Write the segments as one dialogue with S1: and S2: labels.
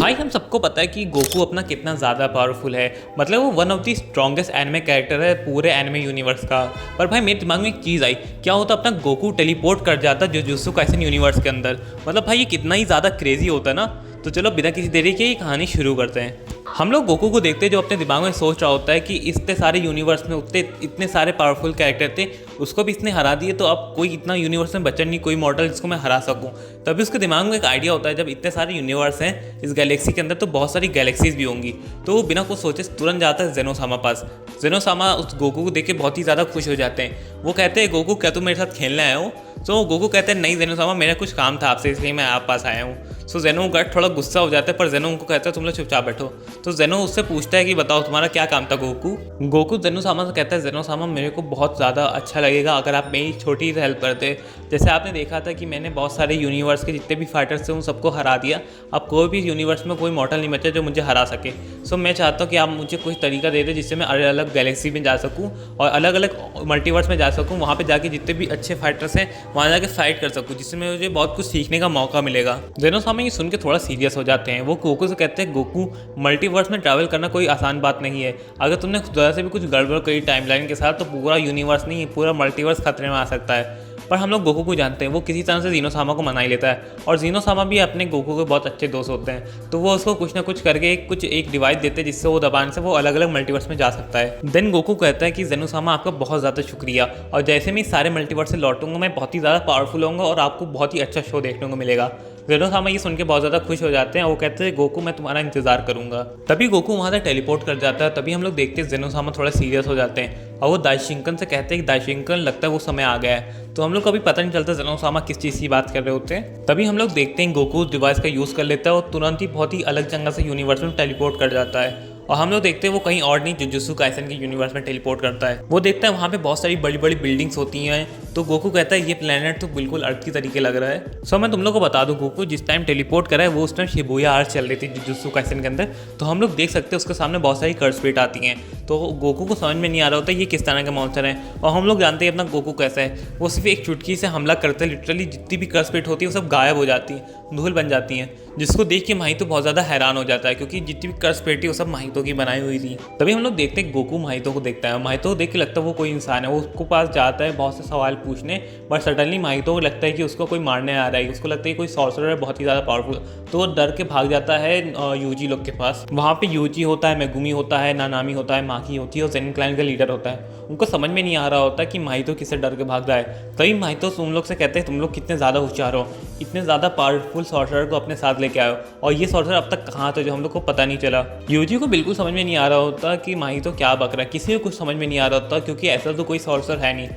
S1: भाई हम सबको पता है कि गोकू अपना कितना ज़्यादा पावरफुल है। मतलब वो one of the strongest anime character है पूरे एनिमे यूनिवर्स का। पर भाई मेरे दिमाग में एक चीज़ आई, क्या होता अपना गोकू टेलीपोर्ट कर जाता जुजुत्सु काइसेन यूनिवर्स के अंदर। मतलब भाई ये कितना ही ज़्यादा क्रेजी होता है ना। तो चलो बिना किसी देरी के ये कहानी शुरू करते हैं। हम लोग गोकू को देखते हैं जो अपने दिमाग में सोच रहा होता है कि इतने सारे यूनिवर्स में उतने इतने सारे पावरफुल कैरेक्टर थे, उसको भी इसने हरा दिए, तो अब कोई इतना यूनिवर्स में बचा नहीं, कोई मॉडल जिसको मैं हरा सकूं। तभी उसके दिमाग में एक आइडिया होता है, जब इतने सारे यूनिवर्स हैं इस गैलेक्सी के अंदर तो बहुत सारी गैलेक्सीज भी होंगी। तो वो बिना कुछ सोचे तुरंत जाता है जेनोसामा पास। जेनोसामा उस गोकू को देख के बहुत ही ज़्यादा खुश हो जाते हैं। वो कहते हैं गोकू क्या तुम मेरे साथ खेलने आए हो? तो गोकू कहते हैं नहीं जेनोसामा, मेरा कुछ काम था आपसे, इसलिए मैं आप पास आया हूँ। सो जेनो गट थोड़ा गुस्सा हो जाता है, पर जेनो उनको कहता है तुम लोग चुपचाप बैठो। तो जेनो उससे पूछता है कि बताओ तुम्हारा क्या काम था गोकू। गोकू जेनोसामा से कहता है जेनोसामा मेरे को बहुत ज़्यादा अच्छा लगेगा अगर आप मेरी छोटी सी हेल्प करते। जैसे आपने देखा था कि मैंने बहुत सारे यूनिवर्स के जितने भी फाइटर्स थे उन सबको हरा दिया, अब कोई भी यूनिवर्स में कोई मॉडल नहीं बचा जो मुझे हरा सके। सो मैं चाहता हूँ कि आप मुझे कुछ तरीका दे दें जिससे मैं अलग अलग गैलेक्सी में जा सकूँ और अलग अलग मल्टीवर्स में जा सकूँ, वहाँ पर जाके जितने भी अच्छे फाइटर्स हैं वहाँ जाके फाइट कर सकूँ, जिससे मुझे बहुत कुछ सीखने का मौका मिलेगा। जेनोसामा ये सुन के थोड़ा सीरियस हो जाते हैं। वो गोकू से कहते हैं गोकू मल्टीवर्स में ट्रैवल करना कोई आसान बात नहीं है, अगर तुमने ज़रा से भी कुछ गड़बड़ करी टाइमलाइन के साथ तो पूरा यूनिवर्स नहीं पूरा मल्टीवर्स खतरे में आ सकता है। पर हम लोग गोकू को जानते हैं, वो किसी तरह से जीनोसामा को मना ही लेता है और जीनोसामा भी अपने गोकू के बहुत अच्छे दोस्त होते हैं। तो वो उसको कुछ ना कुछ करके एक डिवाइस देते हैं जिससे वो दबाने से वो अलग अलग मल्टीवर्स में जा सकता है। देन गोकू कहता है कि जेनोसामा आपका बहुत ज़्यादा शुक्रिया, और जैसे मैं सारे मल्टीवर्स से लौटूंगा मैं बहुत ही ज़्यादा पावरफुल होऊंगा और आपको बहुत ही अच्छा शो देखने को मिलेगा। जेनोसामा ये सुन के बहुत ज़्यादा खुश हो जाते हैं और वो कहते हैं गोकू मैं तुम्हारा इंतजार करूंगा। तभी गोकू वहाँ से टेलीपोर्ट कर जाता है। तभी हम लोग देखते हैं जेनोसामा थोड़ा सीरियस हो जाते हैं और वो दाइशिंकन से कहते हैं कि दाइशिंकन लगता है वो समय आ गया है। तो हम लोग को अभी पता नहीं चलता जेनोसामा किस चीज़ की बात कर रहे होते हैं। तभी हम लोग देखते हैं गोकू डिवाइस का यूज़ कर लेता है और तुरंत ही बहुत ही अलग जगह से यूनिवर्स में टेलीपोर्ट कर जाता है। और हम लोग देखते हैं वो कहीं और नहीं जुजुत्सु काइसेन के यूनिवर्स में टेलीपोर्ट करता है। वो देखता है वहाँ पे बहुत सारी बड़ी बड़ी बिल्डिंग्स होती हैं। तो गोकू कहता है ये प्लेनेट तो बिल्कुल अर्थ की तरीके लग रहा है। सो मैं तुम लोग को बता दूं, गोकू जिस टाइम टेलीपोर्ट करा है वो उस टाइम शिबुया आर्च चल रही थी जुजुत्सु काइसेन के अंदर। तो हम लोग देख सकते हैं उसके सामने बहुत सारी कर्स पेट आती हैं। तो गोकू को समझ में नहीं आ रहा होता ये किस तरह के मॉन्स्टर हैं। और हम लोग जानते हैं अपना गोकू कैसा है, वो सिर्फ एक चुटकी से हमला करते हैं, लिटरली जितनी भी कर्स पेट होती है वो सब गायब हो जाती हैं, धूल बन जाती हैं, जिसको देख के माहितो बहुत ज़्यादा हैरान हो जाता है क्योंकि जितनी भी कर्स पेटी वो सब माहितो की बनाई हुई थी। तभी हम लोग देखते हैं गोकू माहितो को देखता है, माहितो को देख के लगता है वो कोई इंसान है। वो उसको पास जाता है बहुत से सवाल पूछने, बट सडनली माहितो को लगता है कि उसको कोई मारने आ रहा है, उसको लगता है कि कोई सॉर्सरर है बहुत ही ज़्यादा पावरफुल। तो वो डर के भाग जाता है यूजी लोग के पास। वहाँ पे यूजी होता है, मेगुमी होता है, नानामी होता है, माकी होती है और जेन क्लैन का लीडर होता है। उनको समझ में नहीं आ रहा होता कि माहितो किससे डर के भाग रहा है। तभी माहितो उन लोग से कहते हैं तुम लोग कितने ज़्यादा होशियार हो, इतने ज़्यादा पावरफुल सॉर्सरर को अपने साथ लेके आए हो, और ये सॉर्सरर अब तक कहाँ था जो हम लोग को पता नहीं चला। यूजी को बिल्कुल समझ में नहीं आ रहा होता कि माहितो क्या बक रहा है, किसी को कुछ समझ में नहीं आ रहा होता क्योंकि ऐसा तो कोई सॉर्सरर है नहीं।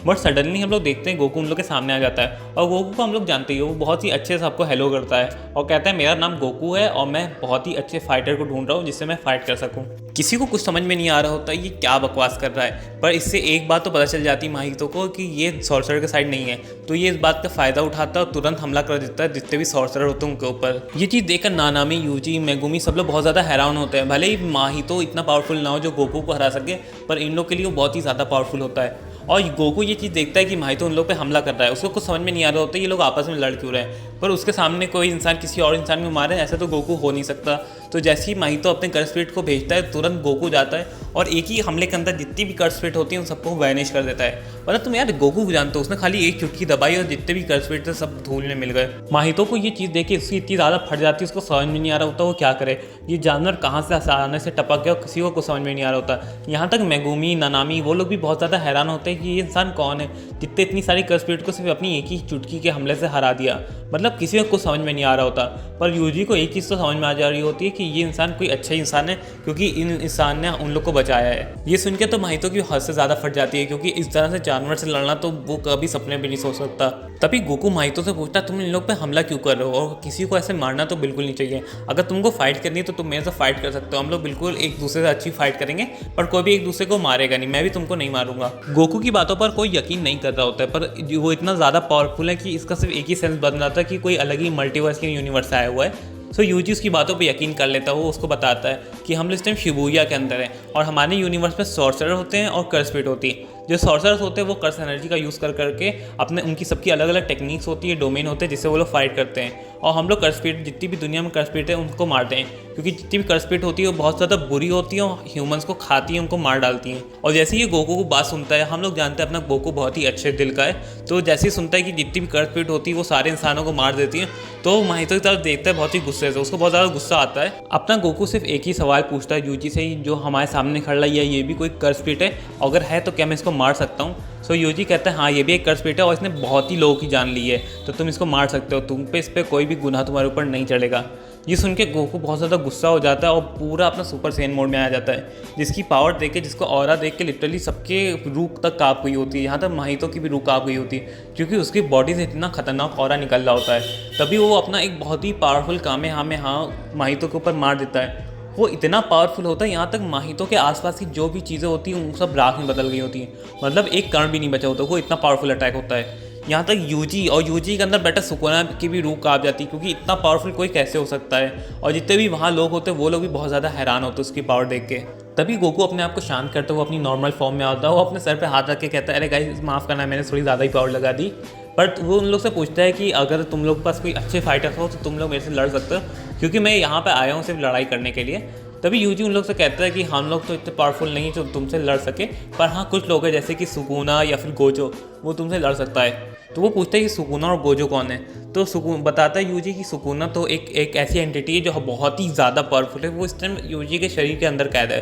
S1: बट सडनली हम लोग देखते हैं गोकू उन लोग के सामने आ जाता है और गोकू को हम लोग जानते ही हो, वो बहुत ही अच्छे से सबको हेलो करता है और कहता है मेरा नाम गोकू है और मैं बहुत ही अच्छे फाइटर को ढूंढ रहा हूँ जिससे मैं फाइट कर सकूँ। किसी को कुछ समझ में नहीं आ रहा होता ये क्या बकवास कर रहा है, पर इससे एक बात तो पता चल जाती माहितो को कि ये सॉर्सरर के साइड नहीं है। तो ये इस बात का फ़ायदा उठाता है और तुरंत हमला कर देता है जितने भी सॉर्सरर होते हैं उनके ऊपर। ये चीज़ देखकर नानामी, यूजी, मेगुमी सब लोग बहुत ज़्यादा हैरान होते हैं। भले ही माहितो इतना पावरफुल ना हो जो गोकू को हरा सके, पर इन लोग के लिए वो बहुत ही ज़्यादा पावरफुल होता है। और गोकू ये चीज़ देखता है कि माहितो उन लोग पे हमला कर रहा है, उसको कुछ समझ में नहीं आ रहा होता ये लोग आपस में लड़ क्यों रहे हैं, पर उसके सामने कोई इंसान किसी और इंसान को मारे ऐसा तो गोकू हो नहीं सकता। तो जैसे ही माहितो अपने कर्स पेट को भेजता है तुरंत गोकू जाता है और एक ही हमले के अंदर जितनी भी कर्स पेट होती हैं उन सबको वैनिश कर देता है। मतलब तुम यार गोकू को जानते हो, उसने खाली एक चुटकी दबाई और जितने भी कर्स पेट थे सब धूल में मिल गए। माहितो को ये चीज़ देख के उसकी इतनी ज़्यादा फट जाती है, उसको समझ में नहीं आ रहा होता वो क्या करे, ये जानवर कहाँ से आसानी से टपक गया और किसी को कुछ समझ में नहीं आ रहा होता। यहाँ तक मेगुमी, नानामी वो लोग भी बहुत ज़्यादा हैरान होते हैं कि ये इंसान कौन है जितने इतनी सारी कर्स पेट को सिर्फ अपनी एक ही चुटकी के हमले से हरा दिया। मतलब किसी को कुछ समझ में नहीं आ रहा होता, पर यूजी को एक चीज़ तो समझ में आ जा रही होती है कि ये इंसान कोई अच्छा इंसान है क्योंकि इन इंसान ने उन लोग को बचाया है। ये सुन के तो माहितो की हद से ज़्यादा फट जाती है क्योंकि इस तरह से जानवर से लड़ना तो वो कभी सपने भी नहीं सोच सकता। तभी गोकू माहितो से पूछता तुम इन लोग पे हमला क्यों कर रहे हो, और किसी को ऐसे मारना तो बिल्कुल नहीं चाहिए। अगर तुमको फाइट करनी है तो तुम मेरे से फाइट कर सकते हो, हम लोग बिल्कुल एक दूसरे से अच्छी फाइट करेंगे, पर कोई भी एक दूसरे को मारेगा नहीं, मैं भी तुमको नहीं मारूंगा। गोकू की बातों पर कोई यकीन नहीं कर रहा होता है, पर वो इतना ज़्यादा पावरफुल है कि इसका सिर्फ एक ही सेंस बन जाता है कि कोई अलग ही मल्टीवर्स के यूनिवर्स आया हुआ है। सो यूजी उसकी बातों पे यकीन कर लेता है। वो उसको बताता है कि हम इस टाइम शिबुया के अंदर हैं और हमारे यूनिवर्स में सॉर्सरर होते हैं और कर्स पेट होती है। जो सॉर्सरर्स होते हैं वो कर्स एनर्जी का यूज़ कर करके अपने उनकी सबकी अलग अलग टेक्निक्स होती है, डोमेन होते हैं जिससे वो लोग फाइट करते हैं। और हम लोग कर्स स्पिरिट जितनी भी दुनिया में कर्स स्पिरिट है उनको मारते हैं, क्योंकि जितनी भी कर्स स्पिरिट होती है वो बहुत ज़्यादा बुरी होती है और ह्यूमंस को खाती है, उनको मार डालती हैं। और जैसे ही ये गोकू को बात सुनता है, हम लोग जानते हैं अपना गोकू बहुत ही अच्छे दिल का है, तो जैसे ही सुनता है कि जितनी भी कर्स स्पिरिट होती है वो सारे इंसानों को मार देती हैं, तो माहितो की तरफ देखता है बहुत ही गुस्से से, उसको बहुत ज़्यादा गुस्सा आता है। अपना गोकू सिर्फ एक ही सवाल पूछता है यूजी से, जो हमारे सामने खड़ा है ये भी कोई कर्स स्पिरिट है, अगर है तो क्या मैं इसको मार सकता हूँ। सो यूजी कहता है हाँ ये भी एक कर्स स्पिरिट है और इसने बहुत ही लोगों की जान ली है, तो तुम इसको मार सकते हो, तुम पे इस पर कोई भी गुनाह तुम्हारे ऊपर नहीं चढ़ेगा। ये सुन के गोकू बहुत ज़्यादा गुस्सा हो जाता है और पूरा अपना सुपर सैयन मोड में आ जाता है, जिसकी पावर देख के, जिसको ऑरा देख के लिटरली सबके रूह तक काँप गई होती है, यहाँ तक माहितो की भी रूह काँप गई होती है, क्योंकि उसकी बॉडी से इतना खतरनाक ऑरा निकल रहा होता है। तभी वो अपना एक बहुत ही पावरफुल कामेहामेहा माहितो के ऊपर मार देता है। वो इतना पावरफुल होता है, यहाँ तक माहितो के आसपास की जो भी चीज़ें होती हैं वो सब राख में बदल गई होती हैं, मतलब एक कण भी नहीं बचा होता, वो इतना पावरफुल अटैक होता है। यहाँ तक यूजी के अंदर बैठा सुकुना की भी रूह काँप जाती है, क्योंकि इतना पावरफुल कोई कैसे हो सकता है। और जितने भी वहाँ लोग होते हैं वो लोग भी बहुत ज़्यादा हैरान होते हैं उसकी पावर देख के। तभी गोकू अपने आप को शांत करते हुए अपनी नॉर्मल फॉर्म में आता है, वो अपने सर पे हाथ रख के कहता है अरे गाइस माफ़ करना, मैंने थोड़ी ज़्यादा ही पावर लगा दी। बट वो उन लोग से पूछता है कि अगर तुम लोग के पास कोई अच्छे फाइटर हो तो तुम लोग मेरे से लड़ सकते हो, क्योंकि मैं यहाँ पर आया हूँ सिर्फ लड़ाई करने के लिए। तभी यूजी उन लोग से कहता है कि हम लोग तो इतने पावरफुल नहीं जो तुमसे लड़ सके, पर हाँ कुछ लोग हैं जैसे कि सुकुना या फिर गोजो, वो तुमसे लड़ सकता है। तो वो पूछता है कि सुकुना और गोजो कौन है, तो बताता है यूजी कि सुकुना तो एक ऐसी एंटिटी है जो बहुत ही ज़्यादा पावरफुल है, वो इस टाइम यूजी के शरीर के अंदर कैद है।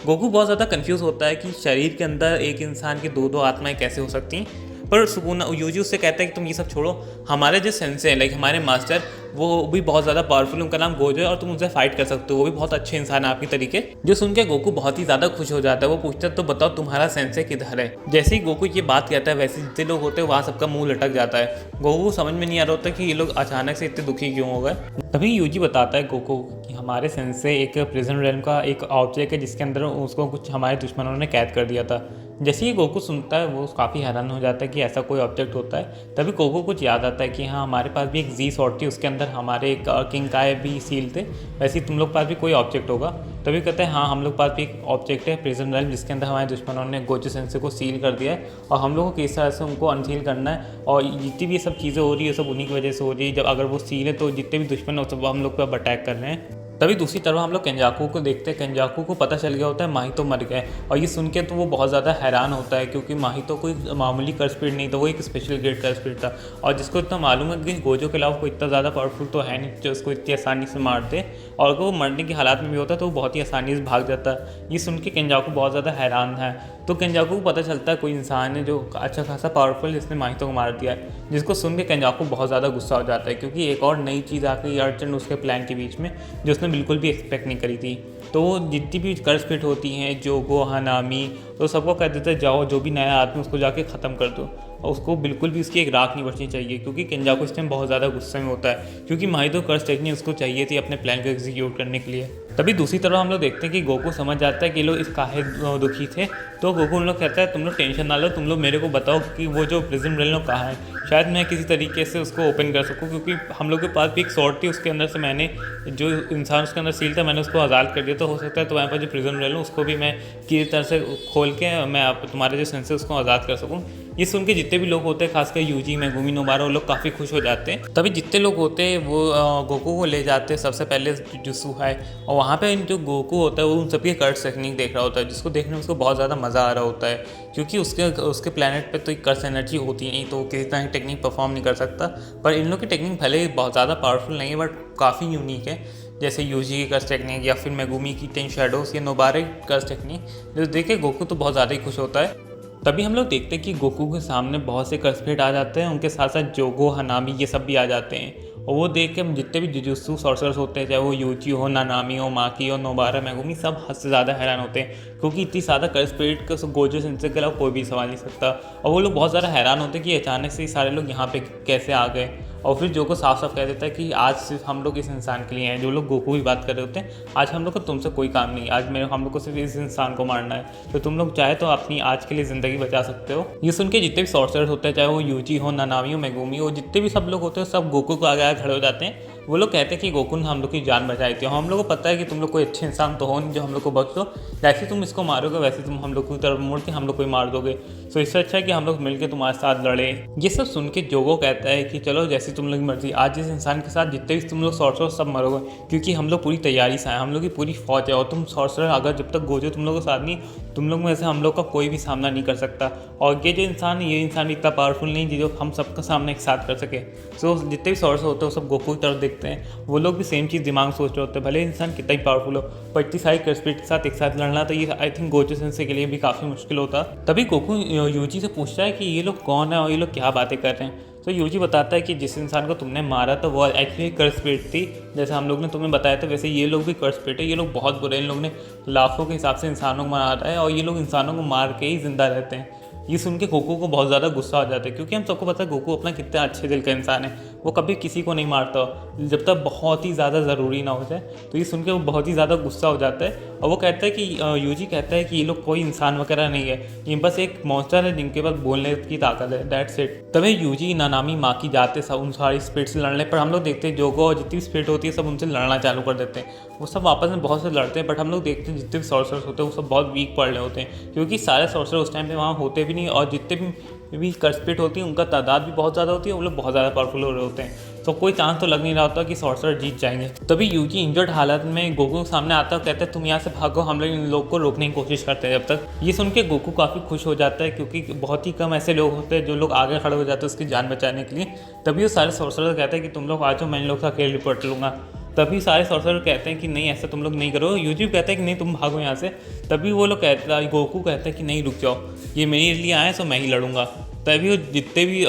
S1: गोकू बहुत ज़्यादा कंफ्यूज होता है कि शरीर के अंदर एक इंसान की दो आत्माएं कैसे हो सकती हैं। पर सुकुना यूजी उससे कहता है कि तुम ये सब छोड़ो, हमारे जो सेंसे हैं लाइक हमारे मास्टर वो भी बहुत ज़्यादा पावरफुल, उनका नाम गोजो है और तुम उनसे फाइट कर सकते हो, वो भी बहुत अच्छे इंसान है आपकी तरीके। जो सुन के गोकू बहुत ही ज़्यादा खुश हो जाता है। वो पूछता है तो बताओ तुम्हारा सेंसे किधर है। जैसे ही गोकू ये बात कहता है वैसे जितने लोग होते हैं वहाँ सबका मुंह लटक जाता है। गोकू समझ में नहीं आ रहा होता कि ये लोग अचानक से इतने दुखी क्यों हो गए। तभी यूजी बताता है गोकू कि हमारे सेंसे एक प्रिजन रेलम का एक ऑब्जेक्ट है जिसके अंदर उसको कुछ हमारे दुश्मनों ने कैद कर दिया था। जैसे ही गोकू सुनता है वो काफ़ी हैरान हो जाता है कि ऐसा कोई ऑब्जेक्ट होता है। तभी गोकू कुछ याद आता है कि हाँ हमारे पास भी एक जी सॉर्ट थी, उसके अंदर हमारे एक किंग काय भी सील थे, वैसे ही तुम लोग पास भी कोई ऑब्जेक्ट होगा। तभी कहते हैं हाँ हम लोग पास भी एक ऑब्जेक्ट है प्रिजन रेलम, जिसके अंदर हमारे दुश्मनों ने गोजो सेंसे को सील कर दिया है और हम लोग को किस तरह से उनको अनसील करना है। और जितनी भी ये सब चीज़ें हो रही है सब उन्हीं की वजह से हो रही है। जब अगर वो सील है तो जितने भी दुश्मन है सब हम लोग पर अटैक कर रहे हैं। तभी दूसरी तरफ हम लोग केंजाकू को देखते हैं। केंजाकू को पता चल गया होता है माहितो मर गए, और ये सुन के तो वो बहुत ज़्यादा हैरान होता है, क्योंकि माहितो कोई मामूली कर्स स्पिरिट नहीं था, वो एक स्पेशल ग्रेड कर्स स्पिरिट था। और जिसको इतना मालूम है कि गोजो के अलावा कोई इतना ज़्यादा पावरफुल तो है नहीं जो उसको इतनी आसानी से मार दे, और अगर वो मरने की हालात में भी होता है तो वो बहुत ही आसानी से भाग जाता है। ये सुन के केंजाकू बहुत ज़्यादा हैरान है। तो केंजाकू को पता चलता है कोई इंसान है जो अच्छा खासा पावरफुल, जिसने माहितो को मार दिया है, जिसको सुन के केंजाकू बहुत ज़्यादा गुस्सा हो जाता है, क्योंकि एक और नई चीज़ आ गई अर्चन उसके प्लान के बीच में जो उसने बिल्कुल भी एक्सपेक्ट नहीं करी थी। तो जितनी भी कर्स स्पिरिट होती हैं जोगो हनामी, तो सबको कह देता है जाओ जो भी नया आदमी उसको जाके ख़त्म कर दो, और उसको बिल्कुल भी उसकी एक राख नहीं बचनी चाहिए, क्योंकि केंजाकू इस टाइम बहुत ज़्यादा गुस्से में होता है, क्योंकि माहितो कर्स टेक्निक उसको चाहिए थी अपने प्लान को एग्जीक्यूट करने के लिए। तभी दूसरी तरफ हम लोग देखते हैं कि गोकू समझ जाता है कि लोग इस काहे दुखी थे। तो गोकू उन लोग कहता है तुम लोग टेंशन ना लो, तुम लोग मेरे को बताओ कि वो जो प्रिजन रेलम कहाँ है, शायद मैं किसी तरीके से उसको ओपन कर सकूँ, क्योंकि हम लोग के पास भी एक सॉर्ट थी, उसके अंदर से मैंने जो इंसान उसके अंदर सील था मैंने उसको आज़ाद कर दिया। तो हो सकता है तुम्हारे पास जो प्रिजन रेलम उसको भी मैं किसी तरह से खोल के मैं आप तुम्हारे जो सेंसे उसको आज़ाद कर सकूँ। ये सुन के जितने भी लोग होते हैं खासकर यूजी मेगुमी नोबारा, वो लोग काफ़ी खुश हो जाते हैं। तभी जितने लोग होते हैं वो गोकू को ले जाते हैं सबसे पहले जुजुत्सु है, और वहाँ पे जो गोकू होता है वो उन सबकी कर्स टेक्निक देख रहा होता है, जिसको देखने में उसको बहुत ज़्यादा मज़ा आ रहा होता है, क्योंकि उसके प्लेनेट पे तो एक कर्स एनर्जी होती नहीं, तो वो किसी तरह की टेक्निक परफॉर्म नहीं कर सकता। पर इन लोग की टेक्निक भले ही बहुत ज़्यादा पावरफुल नहीं है बट काफ़ी यूनिक है, जैसे यूजी की कर्स टेक्निक या फिर मेगुमी की 10 शैडोज़ या नोबारा की कर्स टेक्निक, जो देख के गोकू तो बहुत ज़्यादा ही खुश होता है। तभी हम लोग देखते हैं कि गोकू के सामने बहुत से कर्स स्पिरिट आ जाते हैं, उनके साथ साथ जोगो हनामी ये सब भी आ जाते हैं, और वो देख के जितने भी जुजुत्सु सॉर्सरर्स होते हैं, चाहे वो यूची हो, नानामी हो, माकी हो, नोबारा, मेगुमी, सब हद से ज़्यादा हैरान होते हैं, क्योंकि इतनी ज़्यादा कर्स स्पिरिट को गोजो सेंसे के अलावा कोई भी संभाल नहीं सकता। और वो लोग बहुत ज़्यादा हैरान होते हैं कि अचानक से सारे लोग यहाँ पे कैसे आ गए। और फिर जोगो साफ साफ कह देता है कि आज सिर्फ हम लोग इस इंसान के लिए हैं। जो लोग गोकू की बात कर रहे होते हैं, आज हम लोग को तुमसे कोई काम नहीं, आज हम लोग को सिर्फ इस इंसान को मारना है, तो तुम लोग चाहे तो अपनी आज के लिए ज़िंदगी बचा सकते हो। ये सुन के जितने भी सॉर्सरर्स होते हैं, चाहे वो यूची हो, नानामी हो, मेगुमी हो, जितने भी सब लोग होते हैं, सब गोकू को आगे खड़े हो जाते हैं। वो लोग कहते हैं कि गोकू ने हम लोग की जान बचाई थी, और हम लोग को पता है कि तुम लोग कोई अच्छे इंसान तो हो नहीं जो हम लोग को बख्श दो, जैसे तुम इसको मारोगे वैसे तुम हम लोग की तरफ मुड़ के हम लोग को ही मार दोगे, तो इससे अच्छा है कि हम लोग मिलकर तुम्हारे साथ लड़े। ये सब सुन के जोगो कहता है कि चलो जैसी तुम लोग की मर्जी, आज जिस इंसान के साथ जितने भी तुम लोग सॉर्सर सब मरोगे, क्योंकि हम लोग पूरी तैयारी से आए, हम लोग की पूरी फौज है, और तुम सॉर्सर अगर जब तक गोजो तुम लोग के साथ नहीं, तुम लोग में से हम लोग का कोई भी सामना नहीं कर सकता। और ये जो इंसान है, ये इंसान भी इतना पावरफुल नहीं जो हम सबका सामना एक साथ कर सके। सो जितने भी सॉर्सर होते हैं वो सब गोकू की तरफ देखते हैं, वो लोग भी सेम चीज़ दिमाग में सोच रहे होते हैं, भले इंसान कितना ही पावरफुल हो, पर इतनी सारी कर्स्पिड के साथ एक साथ लड़ना, तो ये आई थिंक गोजो सेंसे के लिए भी काफ़ी मुश्किल होता। तभी गोकू यूजी से पूछता है कि ये लोग कौन है और ये लोग क्या बातें कर रहे हैं। तो यूजी बताता है कि जिस इंसान को तुमने मारा था वो एक्चुअली कर्स्पिड थी, जैसे हम लोग ने तुम्हें बताया था वैसे ये लोग भी कर्स्पिड है, ये लोग बहुत बुरे हैं, इन लोग ने लाखों के हिसाब से इंसानों को मारा है, और ये लोग इंसानों को मार के ही जिंदा रहते हैं। ये सुन के गोकू को बहुत ज़्यादा गुस्सा आ जाता है, क्योंकि हम सबको पता है गोकू अपना कितना अच्छे दिल का इंसान है, वो कभी किसी को नहीं मारता जब तक बहुत ही ज़्यादा ज़रूरी ना हो जाए। तो ये सुन के वो बहुत ही ज़्यादा गुस्सा हो जाता है, और वो कहता है कि यूजी कहता है कि ये लोग कोई इंसान वगैरह नहीं है, ये बस एक मॉन्स्टर है जिनके पास बोलने की ताकत है, दैट्स इट। तभी यूजी नानामी माँ की जाते सब उन सारी स्पिरिट से लड़ने पर हम लोग देखते हैं जोगो और जितनी स्पिरिट होती है सब उनसे लड़ना चालू कर देते हैं, वो सब आपस में बहुत से लड़ते हैं, बट हम लोग देखते हैं जितने भी सॉर्सर्स होते हैं वो सब बहुत वीक पड़ रहे होते हैं, क्योंकि सारे सॉर्सर उस टाइम पे वहाँ होते भी नहीं, और जितने भी कर्स्पिट होती है उनका तादाद भी बहुत ज़्यादा होती है, वो लोग बहुत ज़्यादा पावरफुल हो रहे होते हैं, तो कोई चांस तो लग नहीं रहा होता कि सॉर्सर जीत जाएंगे। तभी यूजी इंजर्ड हालत में गोकू के सामने आता है, कहते हैं तुम यहाँ से भागो, हम लोग इन लोग को रोकने की कोशिश करते हैं। जब तक ये सुन के गोकू काफ़ी खुश हो जाता है, क्योंकि बहुत ही कम ऐसे लोग होते हैं जो लोग आगे खड़े हो जाते हैं उसकी जान बचाने के लिए। तभी वो सारे सॉर्सर कहते हैं कि तुम लोग आ जाओ, मैं इन लोग से अकेले निपट लूँगा। तभी सारे सॉर्सर कहते हैं कि नहीं ऐसा तुम लोग नहीं करो, यूजी कहता है कि नहीं तुम भागो यहाँ से। तभी वो लोग कहता है, गोकू कहता है कि नहीं रुक जाओ, ये मेरे लिए आए तो मैं ही लड़ूंगा। तभी वो जितने भी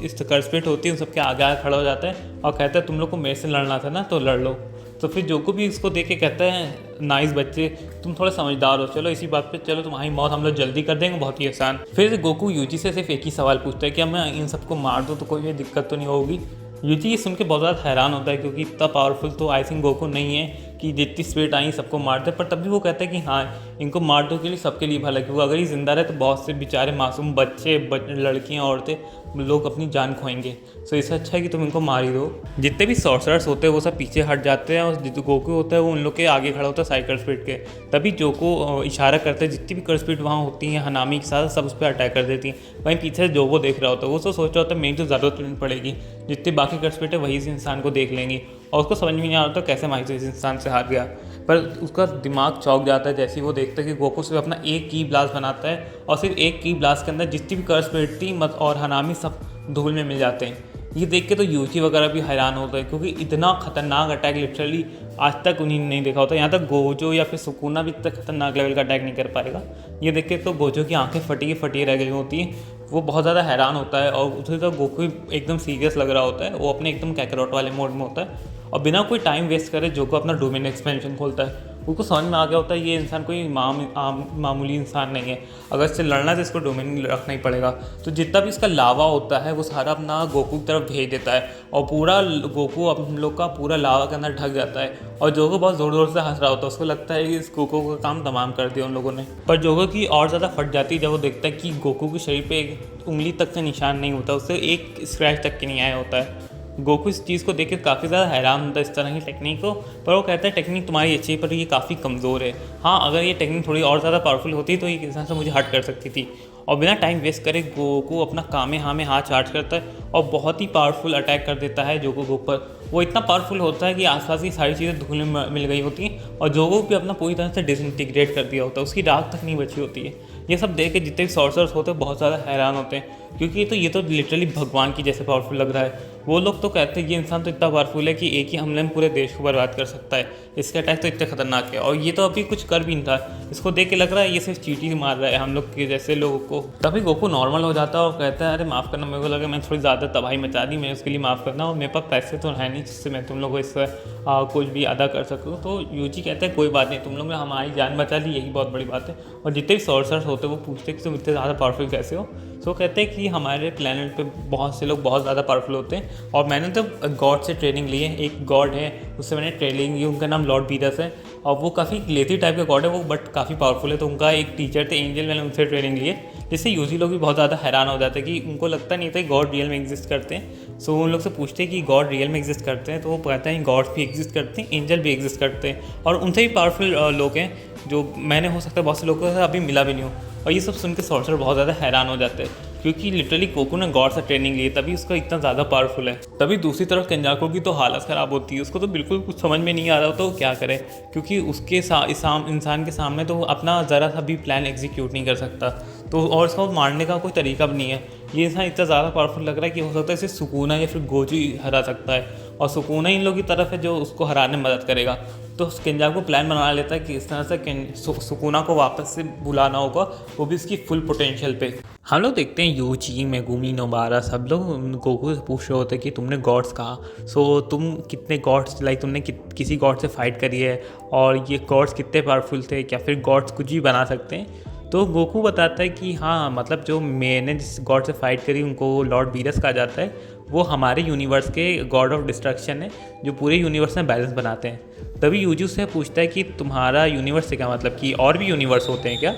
S1: इस कर्स्पिट होती है उन सबके आगे आगे खड़ा हो जाता है और कहता है तुम लोग को मेरे से लड़ना था ना, तो लड़ लो। तो फिर जोको भी इसको देख के कहता है नाइस बच्चे, तुम थोड़े समझदार हो, चलो इसी बात पे चलो तुम्हारी मौत हम लोग जल्दी कर देंगे, बहुत ही आसान। फिर गोकू यूजी से सिर्फ एक ही सवाल पूछता है कि मैं इन सबको मार दूँ तो कोई दिक्कत तो नहीं होगी। यूजी ये सुन के बहुत ज़्यादा हैरान होता है, क्योंकि इतना पावरफुल तो आई थिंक गोकू नहीं है कि जितनी स्पिरिट आई सबको मार दे, पर तभी वो कहता है कि हाँ इनको मार दो के लिए सबके लिए भला, क्योंकि अगर ये जिंदा रहे तो बहुत से बेचारे मासूम बच्चे लड़कियां औरतें लोग अपनी जान खोएंगे, सो इससे अच्छा है कि तुम इनको मार ही दो। जितने भी सॉर्सरर्स होते हैं वो सब पीछे हट जाते हैं, और जो गोकू होता है वो उन लोग के आगे खड़ा होता है साइकिल स्पीड के। तभी जोको इशारा करते हैं, जितनी भी कर्स्पिड वहाँ होती हैं हनामी के साथ सब उस पर अटैक कर देती हैं। वहीं पीछे जोगो देख रहा होता है, वो सब सोच रहा होता है मेरी तो ज़रूरत नहीं पड़ेगी, जितने बाकी कर्स्पिड है वही इस इंसान को देख लेंगी, और उसको समझ में नहीं आ रहा था कैसे माही इस इंसान से हार गया। पर उसका दिमाग चौंक जाता है जैसे ही वो देखता है कि गोकू सिर्फ अपना एक की ब्लास्ट बनाता है, और सिर्फ एक की ब्लास्ट के अंदर जितनी भी कर्स्पिड थी मत और हनामी सब धूल में मिल जाते हैं। ये देख के तो यूजी वगैरह भी हैरान होता है, क्योंकि इतना खतरनाक अटैक लिटरली आज तक उन्हीं ने नहीं देखा होता। यहाँ तक गोजो या फिर सुकुना भी इतना खतरनाक लेवल का अटैक नहीं कर पाएगा। ये देख के तो गोजो की आंखें फटी रह गई होती हैं, वो बहुत ज़्यादा हैरान होता है, और उसे तो गोकू एकदम सीरियस लग रहा होता है, वो अपने एकदम कैकरोट वाले मोड में होता है, और बिना कोई टाइम वेस्ट करे जोको अपना डोमेन एक्सपेंशन खोलता है। उसको समझ में आ गया होता है ये इंसान कोई मामूली इंसान नहीं है, अगर इससे लड़ना है तो इसको डोमेन रखना ही पड़ेगा। तो जितना भी इसका लावा होता है वो सारा अपना गोकू की तरफ भेज देता है, और पूरा गोकू हम लोग का पूरा लावा के अंदर ढक जाता है, और जोको बहुत ज़ोर ज़ोर से हंस रहा होता है। उसको लगता है कि इस गोकू का काम तमाम कर दिया उन लोगों ने। पर जोको की और ज़्यादा फट जाती है जब वो देखता है कि गोकू के शरीर पर एक उंगली तक से निशान नहीं होता, उससे एक स्क्रैच तक के नहीं आया होता है। गोकू इस चीज़ को देख के काफ़ी ज़्यादा हैरान होता है इस तरह की टेक्निक को, पर वो कहता है टेक्निक तुम्हारी अच्छी है पर ये काफ़ी कमज़ोर है। हाँ अगर ये टेक्निक थोड़ी और ज़्यादा पावरफुल होती तो ये किसी से मुझे हट कर सकती थी। और बिना टाइम वेस्ट करे गोकू अपना कामे में हाथ चार्ज करता है और बहुत ही पावरफुल अटैक कर देता है जोगो के ऊपर। वो इतना पावरफुल होता है कि आसपास की सारी चीज़ें धूल में मिल गई होती हैं, और जोगो भी अपना पूरी तरह से डिसइंटीग्रेट कर दिया होता है, उसकी राख तक नहीं बची होती है। ये सब देख के जितने भी सॉर्सर्स होते हैं बहुत ज़्यादा हैरान होते हैं, क्योंकि ये तो लिटरली भगवान की जैसे पावरफुल लग रहा है। वो लोग तो कहते हैं ये इंसान तो इतना पावरफुल है कि एक ही हमले में पूरे देश को बर्बाद कर सकता है, इसका अटैक तो इतना खतरनाक है, और ये तो अभी कुछ कर भी नहीं था। इसको देख के लग रहा है ये सिर्फ चींटी मार रहा है हम लोग के जैसे लोगों को। तभी गोकू नॉर्मल हो जाता है और कहता है अरे माफ़ करना, मेरे को लगा मैं थोड़ी ज़्यादा तबाही मचा दी, मैं उसके लिए माफ़ करना, और मेरे पास पैसे तो है नहीं जिससे मैं तुम लोग को इससे कुछ भी अदा कर सकूँ। तो यूजी कहता है कोई बात नहीं, तुम लोग ने हमारी जान बचा ली, यही बहुत बड़ी बात है। और जितने भी सॉर्सर्स होते हैं वो पूछते हैं कि तुम इतने ज़्यादा पावरफुल कैसे हो। तो कहते हैं कि हमारे प्लेनेट पे बहुत से लोग बहुत ज़्यादा पावरफुल होते हैं, और मैंने तो गॉड से ट्रेनिंग ली है। एक गॉड है उससे मैंने ट्रेनिंग ली, उनका नाम लॉर्ड बीरस है, और वो काफ़ी लेथी टाइप का गॉड है वो, बट काफ़ी पावरफुल है। तो उनका एक टीचर थे एंजल, मैंने उनसे ट्रेनिंग ली है, जिससे यूजी लोग भी बहुत ज़्यादा हैरान हो जाते हैं कि उनको लगता नहीं था कि गॉड रियल में एग्जिस्ट करते हैं। सो उन लोग से पूछते हैं कि गॉड रियल में एग्जिस्ट करते हैं, तो वो कहते हैं गॉड्स भी एग्जिस्ट करते हैं, एंजल भी एग्जिस्ट करते हैं, और उनसे भी पावरफुल लोग हैं जो मैंने हो सकता है बहुत से लोगों से अभी मिला भी नहीं हो। और ये सब सुन के सॉर्सरर बहुत ज़्यादा हैरान हो जाते हैं, क्योंकि लिटरली गोकू ने गॉड से ट्रेनिंग ली तभी उसका इतना ज़्यादा पावरफुल है। तभी दूसरी तरफ केंजाकू की तो हालत ख़राब होती है, उसको तो बिल्कुल कुछ समझ में नहीं आ रहा तो क्या करे, क्योंकि उसके इंसान के सामने तो अपना ज़रा सा भी प्लान एग्जीक्यूट नहीं कर सकता, तो और इसको मारने का कोई तरीका भी नहीं है। ये इंसान इतना ज़्यादा पावरफुल लग रहा है कि हो सकता है इसे सुकूना या फिर गोजू हरा सकता है, और सुकूना इन लोगों की तरफ है जो उसको हराने में मदद करेगा। तो केंजाकू प्लान बना लेता है कि इस तरह से सुकूना को वापस से बुलाना होगा, वो भी उसकी फुल पोटेंशियल पे। हम लोग देखते हैं यूजी, मेगुमी, नोबारा सब लोग गोकू से पूछ रहे होते हैं कि तुमने गॉड्स कहा, सो तुम कितने गॉड्स तुमने किसी गॉड से फाइट करी है, और ये गॉड्स कितने पावरफुल थे, क्या फिर गॉड्स कुछ भी बना सकते हैं। तो गोकू बताता है कि हाँ, मतलब जो मैंने जिस गॉड से फाइट करी उनको लॉर्ड बीरस कहा जाता है, वो हमारे यूनिवर्स के गॉड ऑफ डिस्ट्रक्शन है जो पूरे यूनिवर्स में बैलेंस बनाते हैं। तभी यूजी उससे पूछता है कि तुम्हारा यूनिवर्स से क्या मतलब, कि और भी यूनिवर्स होते हैं क्या।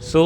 S1: सो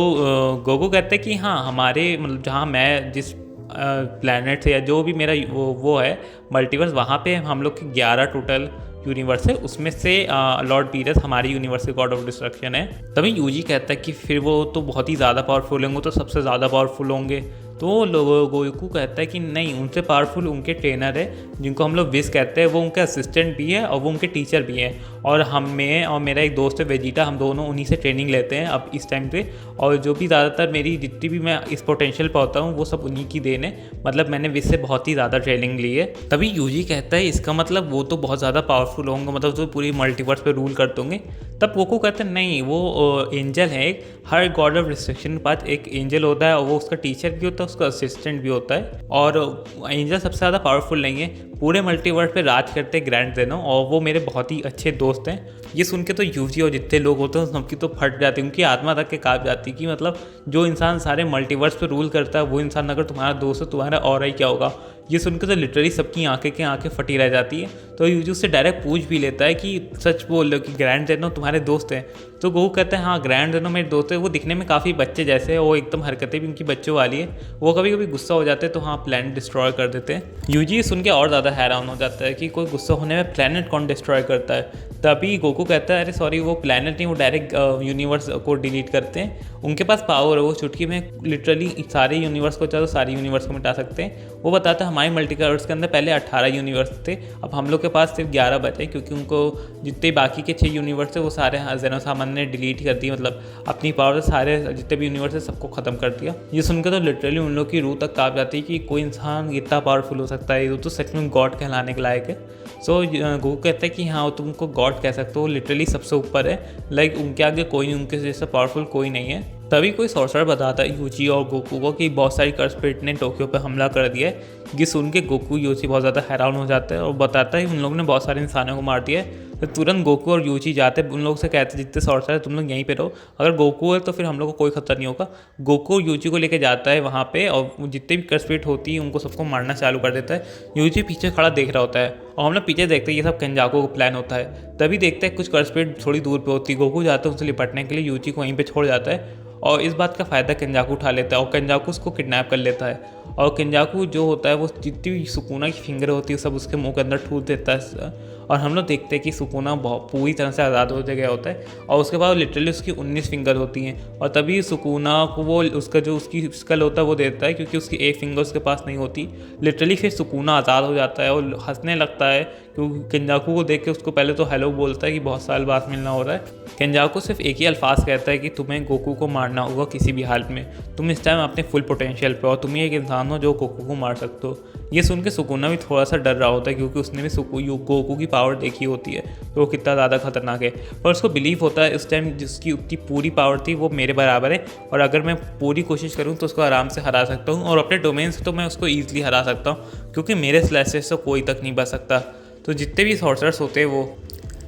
S1: गोकू कहते हैं कि हाँ, हमारे मतलब जहाँ मैं जिस प्लैनेट से या जो भी मेरा वो है मल्टीवर्स, वहाँ पे हम लोग के 11 टोटल यूनिवर्स है, उसमें से लॉर्ड बीरस हमारे यूनिवर्स के गॉड ऑफ डिस्ट्रक्शन है। तभी यूजी कहता है कि फिर वो तो बहुत ही ज़्यादा पावरफुल होंगे, तो सबसे ज़्यादा पावरफुल होंगे। तो गोकू कहता है कि नहीं, उनसे पावरफुल उनके ट्रेनर है जिनको हम लोग विस कहते हैं, वो उनके असिस्टेंट भी है और वो उनके टीचर भी हैं, और मैं और मेरा एक दोस्त है वेजिटा, हम दोनों उन्हीं से ट्रेनिंग लेते हैं अब इस टाइम पे, और जो भी ज़्यादातर मेरी जितनी भी मैं इस पोटेंशियल पर होता हूँ वो सब उन्हीं की देन है, मतलब मैंने विस से बहुत ही ज़्यादा ट्रेनिंग ली है। तभी यूजी कहता है इसका मतलब वो तो बहुत ज़्यादा पावरफुल होंगे, मतलब जो पूरी मल्टीवर्स पे रूल करते होंगे। तब गोकू कहते हैं नहीं, वो एंजल है, हर गॉड ऑफ डिस्ट्रक्शन के पास एक एंजल होता है, और वो उसका टीचर भी होता है, उसका असिस्टेंट भी होता है, और एंजल सबसे ज़्यादा पावरफुल नहीं है, पूरे मल्टीवर्स पे राज करते हैं ग्रैंड जेनो, और वो मेरे बहुत ही अच्छे दोस्त हैं। ये सुन के तो यूजी और जितने लोग होते हैं सबकी तो फट जाती है, उनकी आत्मा तक के काँप जाती है कि मतलब जो इंसान सारे मल्टीवर्स पे रूल करता है वो इंसान अगर तुम्हारा दोस्त है, तुम्हारा और ही क्या होगा। ये सुनकर तो लिटरली सबकी आंखें फटी रह जाती है। तो यूजी उससे डायरेक्ट पूछ भी लेता है कि सच बोल लो कि ग्रैंड जेनो तुम्हारे दोस्त हैं। तो गोकू कहते हैं हाँ, ग्रैंड जेनो मेरे दोस्त है, वो दिखने में काफ़ी बच्चे जैसे है, वो एकदम हरकतें भी उनकी बच्चों वाली है, वो कभी कभी गुस्सा हो जाते हैं तो हाँ प्लानट डिस्ट्रॉय कर देते हैं। यूजी सुन के और ज़्यादा हैरान हो जाता है कि कोई गुस्सा होने में प्लानट कौन डिस्ट्रॉय करता है। तभी गोकू कहता है अरे सॉरी, वो प्लानट नहीं, वो डायरेक्ट यूनिवर्स को डिलीट करते हैं, उनके पास पावर है, वो चुटकी में लिटरली सारे यूनिवर्स को चाहे तो सारे यूनिवर्स को मिटा सकते हैं। वो बताता है हमारे मल्टीवर्स के अंदर पहले 18 यूनिवर्स थे, अब हम लोग के पास सिर्फ 11 बचे, क्योंकि उनको जितने बाकी के 6 यूनिवर्स थे वो सारे जेनो सामान ने डिलीट कर दिए, मतलब अपनी पावर से सारे जितने भी यूनिवर्स है सबको ख़त्म कर दिया। ये सुनकर तो लिटरली उन लोग की रूह तक काँप जाती है कि कोई इंसान इतना पावरफुल हो सकता है, वो तो सच में गॉड कहलाने के लायक है। सो गोकू कहता है कि हाँ, तुमको गॉड कह सकते हो, लिटरली सबसे ऊपर है, लाइक उनके आगे कोई नहीं, उनके जैसा पावरफुल कोई नहीं है। तभी कोई सॉर्सरर बताता है यूजी और गोकू को कि बहुत सारी कर्स स्पिरिट ने टोक्यो पे हमला कर दिया है। ये सुन के गोकू यूजी बहुत ज़्यादा हैरान हो जाता है और बताता है उन लोगों ने बहुत सारे इंसानों को मार दिया है। तो तुरंत गोकू और यूजी जाते उन लोग से कहते जितने सॉर्सरर है तुम लोग यहीं पे रहो, अगर गोकू है तो फिर हम लोग को कोई खतरा नहीं होगा। गोकू और यूजी को लेकर जाता है वहाँ पे, और जितने भी कर्स स्पिरिट होती है उनको सबको मारना चालू कर देता है। यूजी पीछे खड़ा देख रहा होता है और हम लोग पीछे देखते हैं ये सब केंजाकू का प्लान होता है। तभी देखते हैं कुछ कर्स स्पिरिट थोड़ी दूर पे होती है, गोकू जाता है उनसे निपटने के लिए, यूजी को वहीं पे छोड़ जाता है, और इस बात का फ़ायदा केंजाकू उठा लेता है और केंजाकू उसको किडनैप कर लेता है। और केंजाकू जो होता है वो जितनी भी सुकूना की फिंगर होती है सब उसके मुंह के अंदर ठूस देता है, और हम लोग देखते हैं कि सुकूना बहुत पूरी तरह से आज़ाद हो गया होता है, और उसके बाद लिटरली उसकी 19 फिंगर होती हैं, और तभी सुकूना को वो उसका जो उसकी स्कल होता है वो देता है, क्योंकि उसकी एक फिंगर उसके पास नहीं होती। लिटरली फिर सुकूना आज़ाद हो जाता है और हंसने लगता है, क्योंकि केंजाकू को देख के उसको पहले तो हेलो बोलता है कि बहुत साल बाद मिलना हो रहा है। केंजाकू सिर्फ एक ही अल्फाज कहता है कि तुम्हें गोकू को मारना होगा किसी भी हाल में, तुम इस टाइम अपने फुल पोटेंशियल पे हो, तुम ही एक इंसान हो जो गोकू को मार सकते हो। ये सुन के सुकूना भी थोड़ा सा डर रहा होता है, क्योंकि उसने भी गोकू की पावर देखी होती है तो वो कितना ज़्यादा खतरनाक है, पर उसको बिलीव होता है इस टाइम जिसकी उतनी पूरी पावर थी वो मेरे बराबर है, और अगर मैं पूरी कोशिश करूँ तो उसको आराम से हरा सकता हूँ, और अपने डोमेन से तो मैं उसको ईजिली हरा सकता हूँ, क्योंकि मेरे स्लैशेस से कोई तक नहीं बच सकता। तो जितने भी सॉर्सरर्स होते हैं वो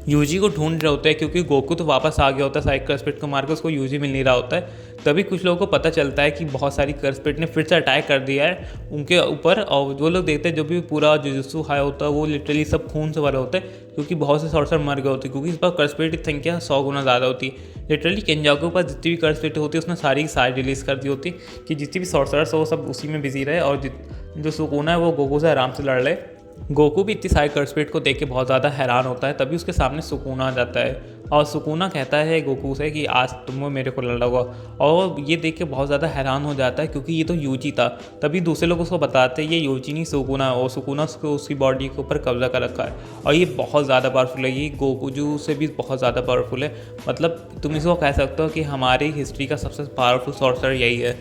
S1: यूजी को ढूंढ रहे होते हैं, क्योंकि गोकू तो वापस आ गया होता है साइक कर्सपिट को मार के, उसको यूजी मिल नहीं रहा होता है। तभी कुछ लोगों को पता चलता है कि बहुत सारी कर्सपिट ने फिर से अटैक कर दिया है उनके ऊपर, और वो लोग देखते हैं जो भी पूरा जुजुत्सु हाई होता है वो लिटरली सब खून से भरा होता है, क्योंकि बहुत से सॉर्सर मर गए होते हैं, क्योंकि इस बार कर्सपिट की संख्या 100 गुना ज़्यादा होती है। लिटरली केंजाकू के पास जितनी भी कर्सपिट होती है उसने सारी रिलीज़ कर दी होती कि जितनी भी सॉर्सरर्स हो वो सब उसी में बिजी रहे, और जो सुकूना है वो गोकू से आराम से लड़ ले। गोकू भी इतनी सारी कर्ज स्पीड को देख के बहुत ज़्यादा हैरान होता है, तभी उसके सामने सुकूना आ जाता है और सुकूना कहता है गोकू से कि आज तुम मेरे को लड़ा होगा, और ये देख के बहुत ज़्यादा हैरान हो जाता है क्योंकि ये तो यूजी था। तभी दूसरे लोग उसको बताते हैं ये यूजी नहीं सुकूना है, और सुकूना उसकी बॉडी के ऊपर कब्जा कर रखा है और ये बहुत ज़्यादा पावरफुल है। ये गोकूजू से भी बहुत ज़्यादा पावरफुल है, मतलब तुम इसको कह सकते हो कि हमारी हिस्ट्री का सबसे पावरफुल सॉर्सर यही है।